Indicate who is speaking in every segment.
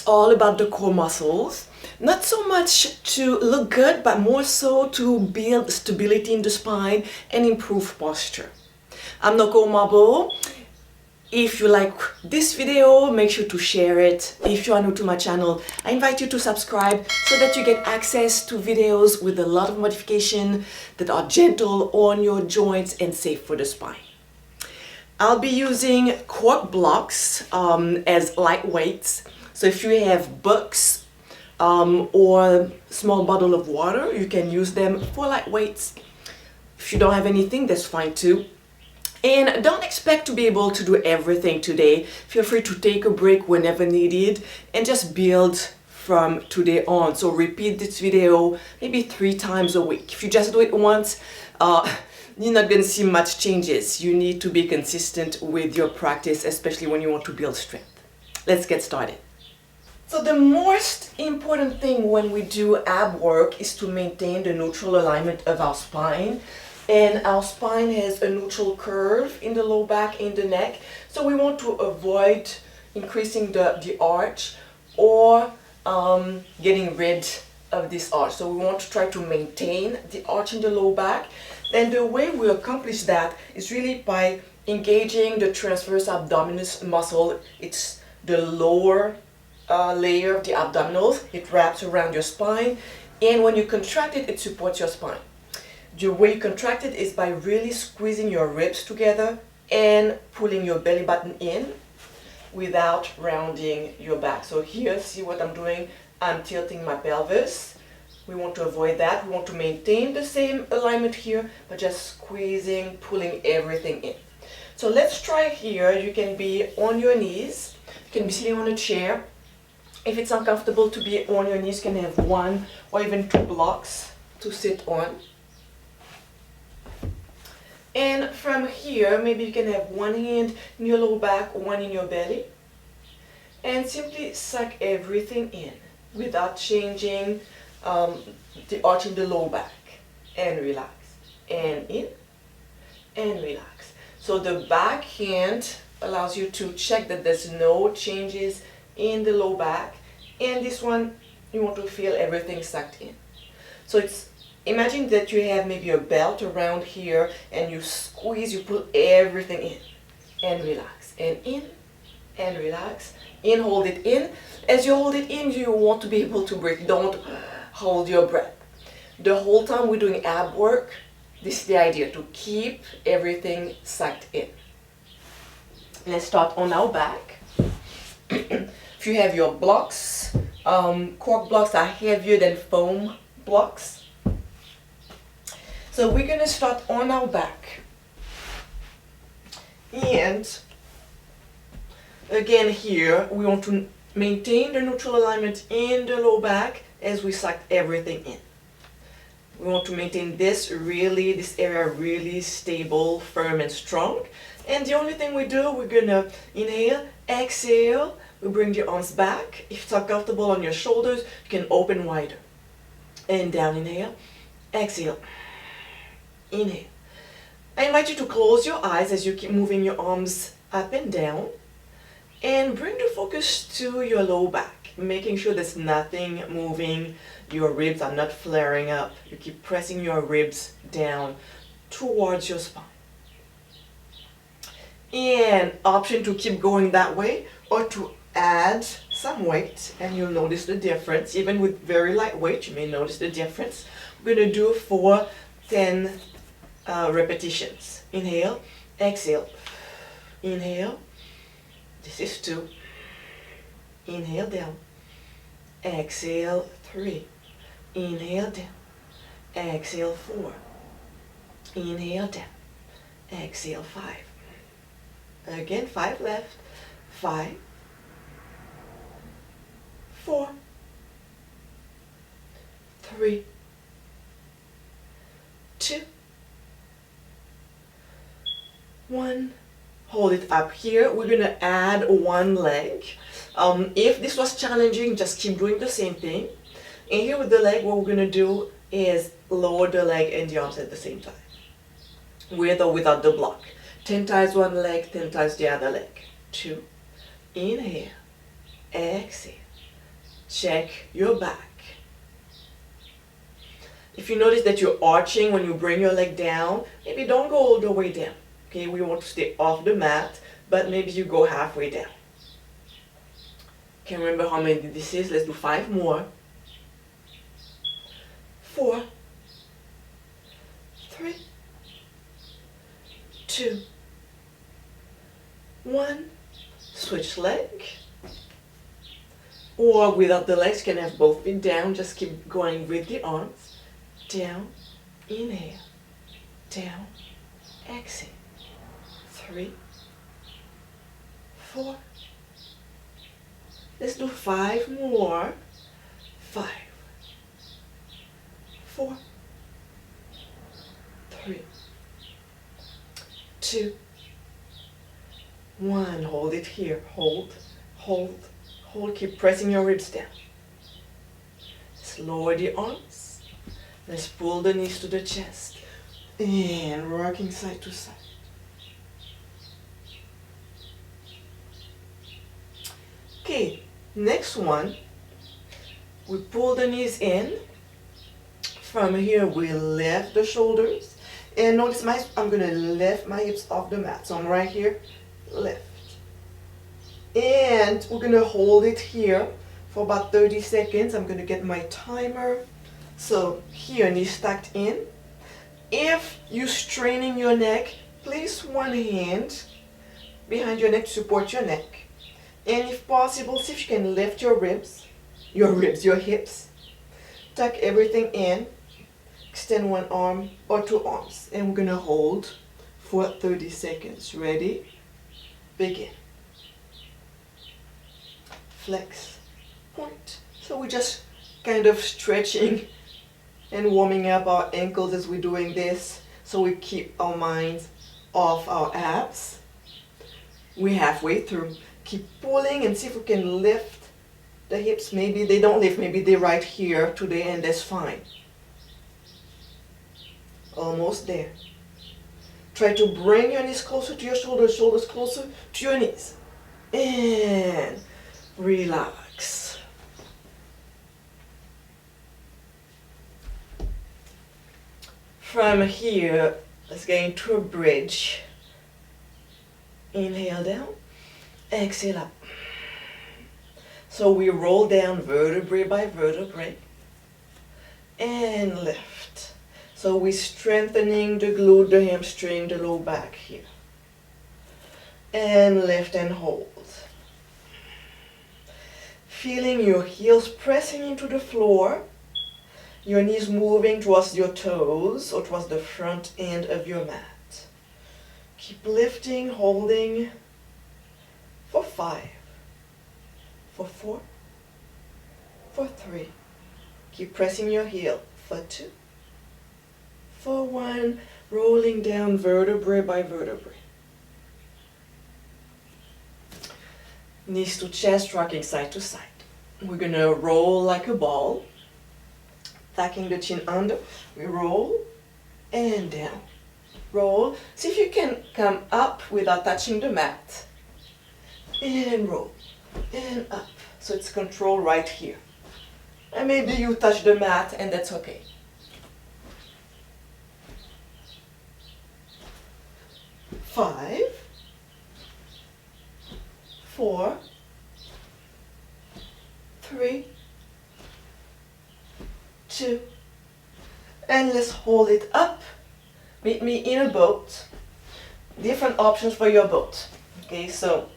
Speaker 1: all about the core muscles. Not so much to look good, but more so to build stability in the spine and improve posture. I'm Noko O. If you like this video, make sure to share it. If you are new to my channel, I invite you to subscribe so that you get access to videos with a lot of modification that are gentle on your joints and safe for the spine. I'll be using cork blocks as lightweights. So if you have books or small bottle of water, you can use them for lightweights. If you don't have anything, that's fine too. And don't expect to be able to do everything today. Feel free to take a break whenever needed and just build from today on. So repeat this video maybe 3 times a week. If you just do it once, you're not going to see much changes. You need to be consistent with your practice, especially when you want to build strength. Let's get started. So the most important thing when we do ab work is to maintain the neutral alignment of our spine. And our spine has a neutral curve in the low back, in the neck. So we want to avoid increasing the arch or getting rid of this arch. So we want to try to maintain the arch in the low back. And the way we accomplish that is really by engaging the transverse abdominis muscle. It's the lower layer of the abdominals. It wraps around your spine. And when you contract it, it supports your spine. The way you contract it is by really squeezing your ribs together and pulling your belly button in without rounding your back. So here, see what I'm doing? I'm tilting my pelvis. We want to avoid that. We want to maintain the same alignment here, but just squeezing, pulling everything in. So let's try here. You can be on your knees. You can be sitting on a chair. If it's uncomfortable to be on your knees, you can have 1 or even 2 blocks to sit on. And from here, maybe you can have 1 hand in your low back, 1 in your belly. And simply suck everything in without changing the arch in the low back. And relax. And in. And relax. So the back hand allows you to check that there's no changes in the low back. And this one, you want to feel everything sucked in. So it's imagine that you have maybe a belt around here and you squeeze, you pull everything in and relax and in and relax and hold it in. As you hold it in, you want to be able to breathe. Don't hold your breath. The whole time we're doing ab work, this is the idea, to keep everything sucked in. Let's start on our back. If you have your blocks, cork blocks are heavier than foam blocks. So we're going to start on our back. And again here, we want to maintain the neutral alignment in the low back as we suck everything in. We want to maintain this area really stable, firm and strong. And the only thing we do, we're going to inhale, exhale, we bring the arms back. If it's uncomfortable on your shoulders, you can open wider. And down, inhale, exhale. Inhale. I invite you to close your eyes as you keep moving your arms up and down and bring the focus to your low back, making sure there's nothing moving, your ribs are not flaring up. You keep pressing your ribs down towards your spine. And option to keep going that way or to add some weight, and you'll notice the difference. Even with very light weight, you may notice the difference. We're going to do for 10 repetitions. Inhale, exhale, inhale, this is 2, inhale down, exhale 3, inhale down, exhale 4, inhale down, exhale 5, again 5 left, 5, 4, 3, 2, 1. Hold it up here. We're going to add 1 leg. If this was challenging, just keep doing the same thing. And here with the leg, what we're going to do is lower the leg and the arms at the same time, with or without the block. 10 times one leg, 10 times the other leg. 2. Inhale. Exhale. check your back. If you notice that you're arching when you bring your leg down, maybe don't go all the way down. Okay, we want to stay off the mat, but maybe you go halfway down. Can't remember how many this is. Let's do 5 more. 4, 3, 2, 1. Switch leg. Or without the legs, can have both feet down. Just keep going with the arms. Down, inhale, down, exhale. 3, 4. Let's do 5 more. 5, 4, 3, 2, 1. Hold it here. Hold, hold, hold. Keep pressing your ribs down. Let's lower the arms. Let's pull the knees to the chest. And rocking side to side. Okay, next one. We pull the knees in. From here, we lift the shoulders. And notice I'm going to lift my hips off the mat. So I'm right here. Lift. And we're going to hold it here for about 30 seconds. I'm going to get my timer. So here, knees stacked in. If you're straining your neck, place one hand behind your neck to support your neck. And if possible, see if you can lift your hips. Tuck everything in. Extend one arm or 2 arms. And we're going to hold for 30 seconds. Ready? Begin. Flex. Point. So we're just kind of stretching and warming up our ankles as we're doing this. So we keep our minds off our abs. We're halfway through. Keep pulling and see if we can lift the hips. Maybe they don't lift. Maybe they're right here today, and that's fine. Almost there. Try to bring your knees closer to your shoulders, shoulders closer to your knees. And relax. From here, let's get into a bridge. Inhale down, exhale up. So we roll down vertebrae by vertebrae and lift. So we're strengthening the glute, the hamstring, the low back here. And lift and hold. Feeling your heels pressing into the floor. Your knees moving towards your toes or towards the front end of your mat. Keep lifting, holding for 5, for 4, for 3. Keep pressing your heel for 2, for 1. Rolling down vertebrae by vertebrae. Knees to chest, rocking side to side. We're going to roll like a ball. Tucking the chin under. We roll and down. Roll. See if you can come up without touching the mat. And roll. And up. So it's control right here. And maybe you touch the mat and that's okay. 5, 4, 3, 2, and let's hold it up. Meet me in a boat. Different options for your boat. Okay, so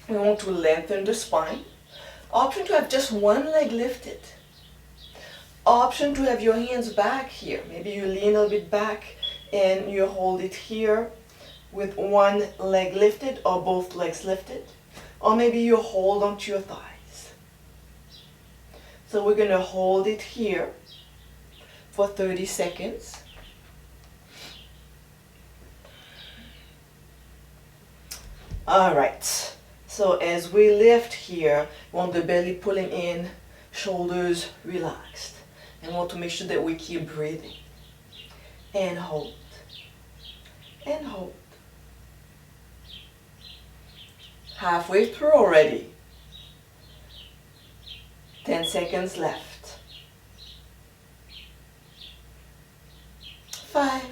Speaker 1: we want to lengthen the spine. Option to have just one leg lifted. Option to have your hands back here. Maybe you lean a little bit back and you hold it here with one leg lifted or both legs lifted. Or maybe you hold onto your thighs. So we're going to hold it here for 30 seconds. All right. So as we lift here, we want the belly pulling in, shoulders relaxed. And want to make sure that we keep breathing. And hold. And hold. Halfway through already. 10 seconds left. 5,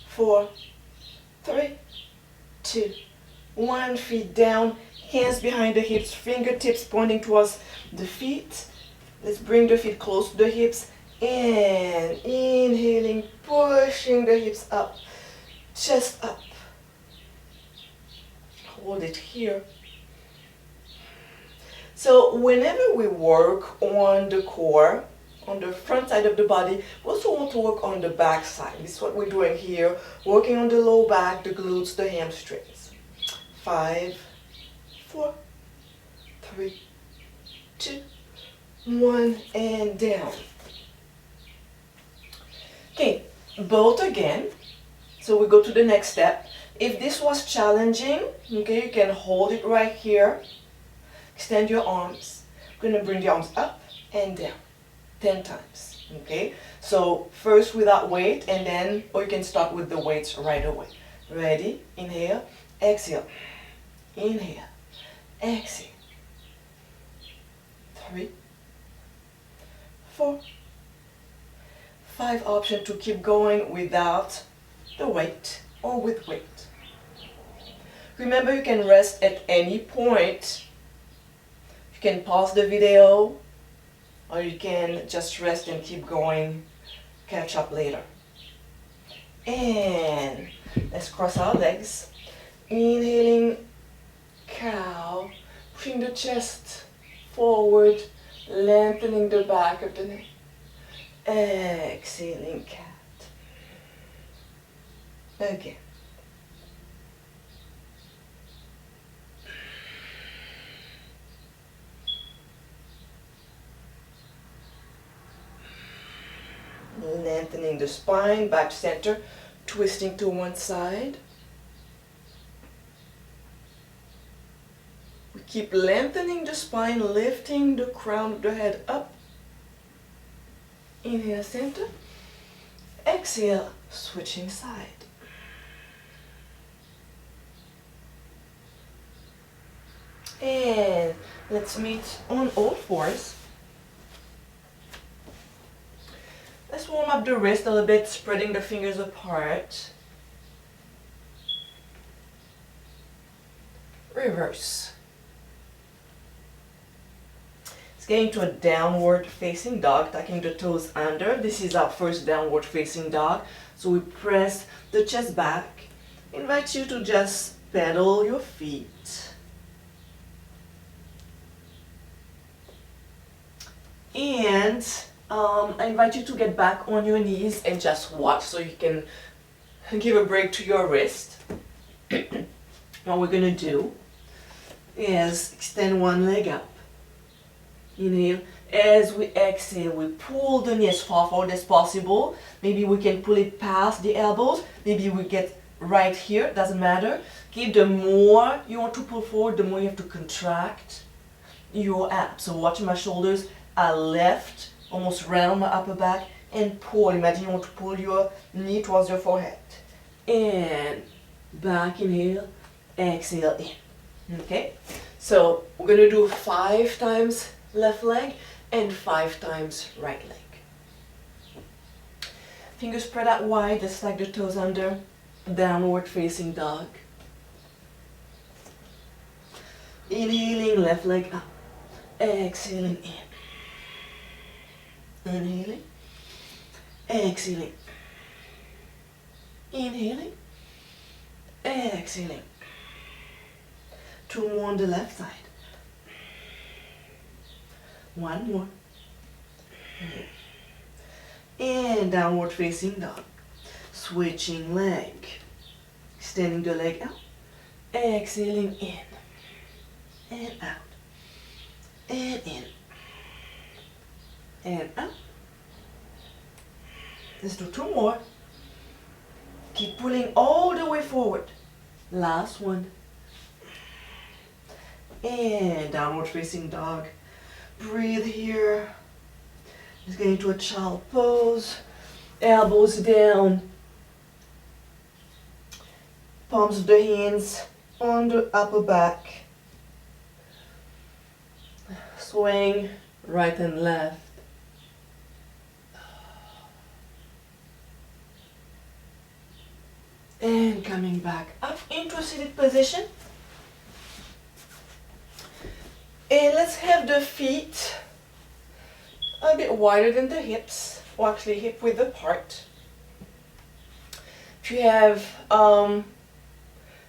Speaker 1: 4, 3, 2, 1. Feet down, hands behind the hips, fingertips pointing towards the feet. Let's bring the feet close to the hips and inhaling, pushing the hips up, chest up. Hold it here. So whenever we work on the core, on the front side of the body, we also want to work on the back side. This is what we're doing here, working on the low back, the glutes, the hamstrings. 5, 4, 3, 2, 1, and down. Okay, both again. So we go to the next step. If this was challenging, okay, you can hold it right here. Extend your arms. We're going to bring the arms up and down 10 times. Okay, so first without weight, and then, or you can start with the weights right away. Ready? Inhale, exhale. Inhale, exhale. 3, 4, 5. Option to keep going without the weight or with weight. Remember, you can rest at any point. You can pause the video, or you can just rest and keep going, catch up later. And let's cross our legs. Inhaling, cow, pushing the chest forward, lengthening the back of the neck. Exhaling, cat. Again. Lengthening the spine, back to center, twisting to one side. We keep lengthening the spine, lifting the crown of the head up. Inhale, center. Exhale, switching side. And let's meet on all fours. Let's warm up the wrist a little bit, spreading the fingers apart. Reverse. Let's get into a downward facing dog, tucking the toes under. This is our first downward facing dog. So we press the chest back. Invite you to just pedal your feet. And I invite you to get back on your knees and just watch, so you can give a break to your wrist. What we're going to do is extend one leg up. Inhale. As we exhale, we pull the knee as far forward as possible. Maybe we can pull it past the elbows. Maybe we get right here, doesn't matter. Okay, the more you want to pull forward, the more you have to contract your abs. So watch my shoulders are left, almost round my upper back, and pull. Imagine you want to pull your knee towards your forehead. And back, inhale, exhale, in. Okay, so we're going to do 5 times left leg and 5 times right leg. Fingers spread out wide, let's stack the toes under, downward facing dog. Inhaling, left leg up, exhaling, in. Inhaling, exhaling, inhaling, exhaling. 2 more on the left side. 1 more. And downward facing dog. Switching leg. Extending the leg out. Exhaling, in. And out. And in. And up. Let's do 2 more. Keep pulling all the way forward. Last one. And downward facing dog. Breathe here. Let's get into a child pose. Elbows down. Palms of the hands on the upper back. Swing right and left. And coming back up into a seated position. And let's have the feet a bit wider than the hips, or actually hip width apart. If you have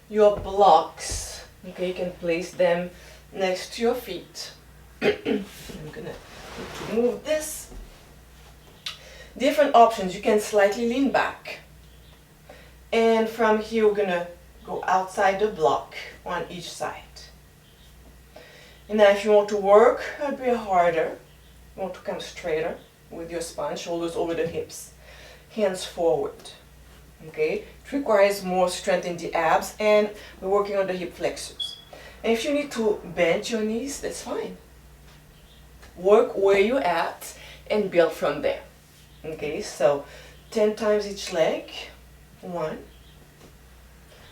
Speaker 1: your blocks, okay, you can place them next to your feet. I'm gonna move this. Different options. You can slightly lean back. And from here, we're gonna go outside the block on each side. And now if you want to work a bit harder, you want to come straighter with your spine, shoulders over the hips, hands forward. Okay, it requires more strength in the abs, and we're working on the hip flexors. And if you need to bend your knees, that's fine. Work where you're at and build from there. Okay, so 10 times each leg. 1.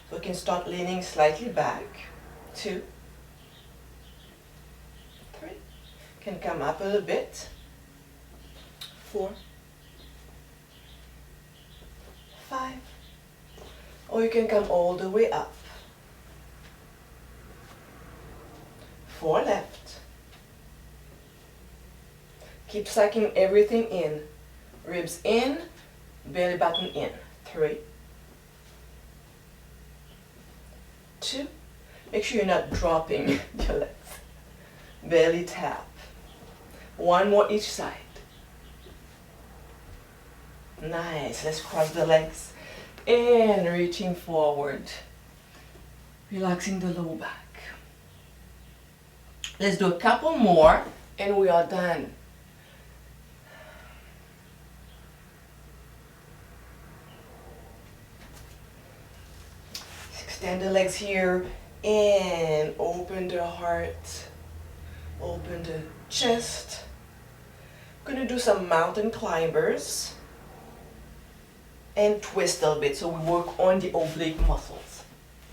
Speaker 1: So we can start leaning slightly back. 2. 3. Can come up a little bit. 4. 5. Or you can come all the way up. 4 left. Keep sucking everything in. Ribs in, belly button in. 3. 2. Make sure you're not dropping your legs. Belly tap. 1 more each side. Nice. Let's cross the legs. And reaching forward. Relaxing the low back. Let's do a couple more and we are done. Extend the legs here and open the heart. Open the chest. I'm going to do some mountain climbers and twist a little bit so we work on the oblique muscles.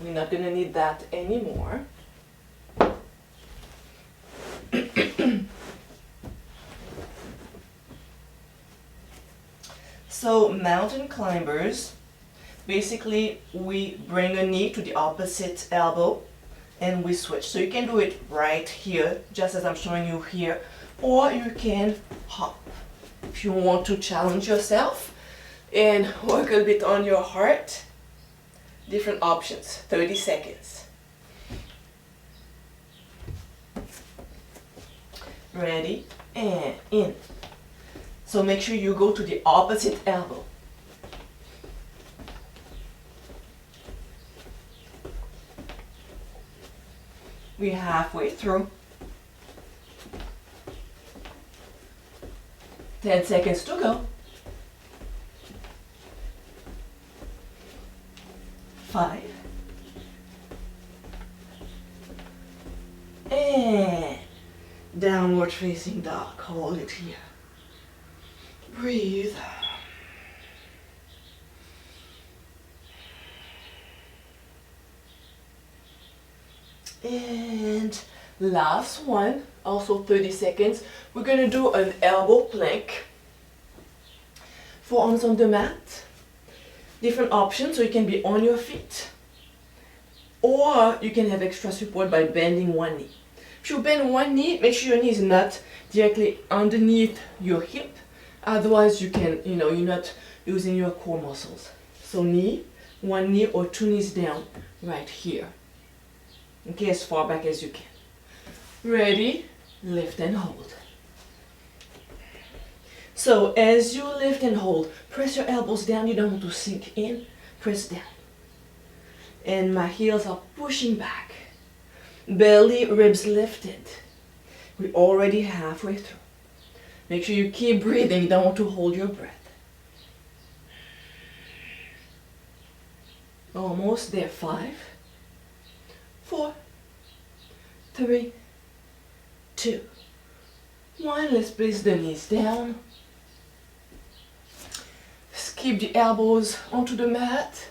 Speaker 1: We're not going to need that anymore. So mountain climbers, basically we bring a knee to the opposite elbow and we switch. So you can do it right here, just as I'm showing you here, or you can hop if you want to challenge yourself and work a little bit on your heart. Different options, 30 seconds. Ready, and in. So make sure you go to the opposite elbow. We're halfway through. 10 seconds to go. 5. And downward facing dog. Hold it here. Breathe. And last one, also 30 seconds. We're going to do an elbow plank. Forearms on the mat. Different options, so you can be on your feet. Or you can have extra support by bending one knee. If you bend one knee, make sure your knee is not directly underneath your hip. Otherwise, you can, you're not using your core muscles. So one knee or 2 knees down right here. Okay, as far back as you can. Ready? Lift and hold. So as you lift and hold, press your elbows down. You don't want to sink in. Press down. And my heels are pushing back. Belly, ribs lifted. We're already halfway through. Make sure you keep breathing. You don't want to hold your breath. Almost there. 5, 4, 3, 2, 1. Let's place the knees down. Just keep the elbows onto the mat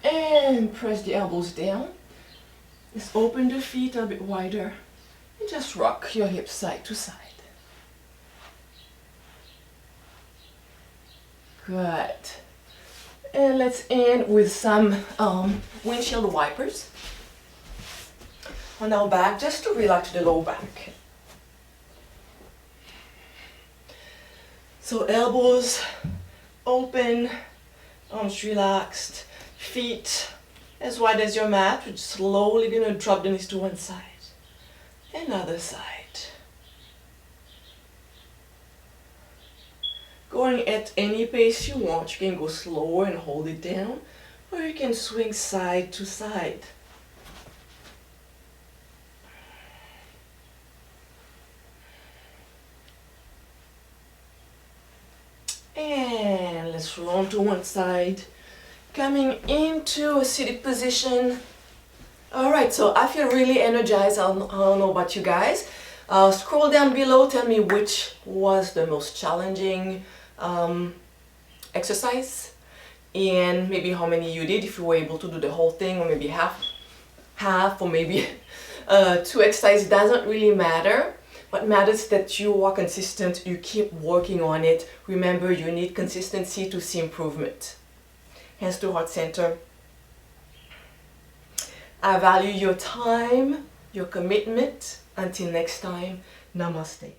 Speaker 1: and press the elbows down. Just open the feet a bit wider and just rock your hips side to side. Good. And let's end with some windshield wipers on our back, just to relax the low back. So elbows open, arms relaxed, feet as wide as your mat. We're just slowly gonna drop the knees to one side, another side. Going at any pace you want. You can go slower and hold it down, or you can swing side to side. And let's roll to one side, coming into a seated position. All right, so I feel really energized. I don't know about you guys. Scroll down below, tell me which was the most challenging exercise, and maybe how many you did, if you were able to do the whole thing, or maybe half, or maybe 2 exercises. Doesn't really matter. What matters is that you are consistent, you keep working on it. Remember, you need consistency to see improvement. Hands to heart center. I value your time, your commitment. Until next time, namaste.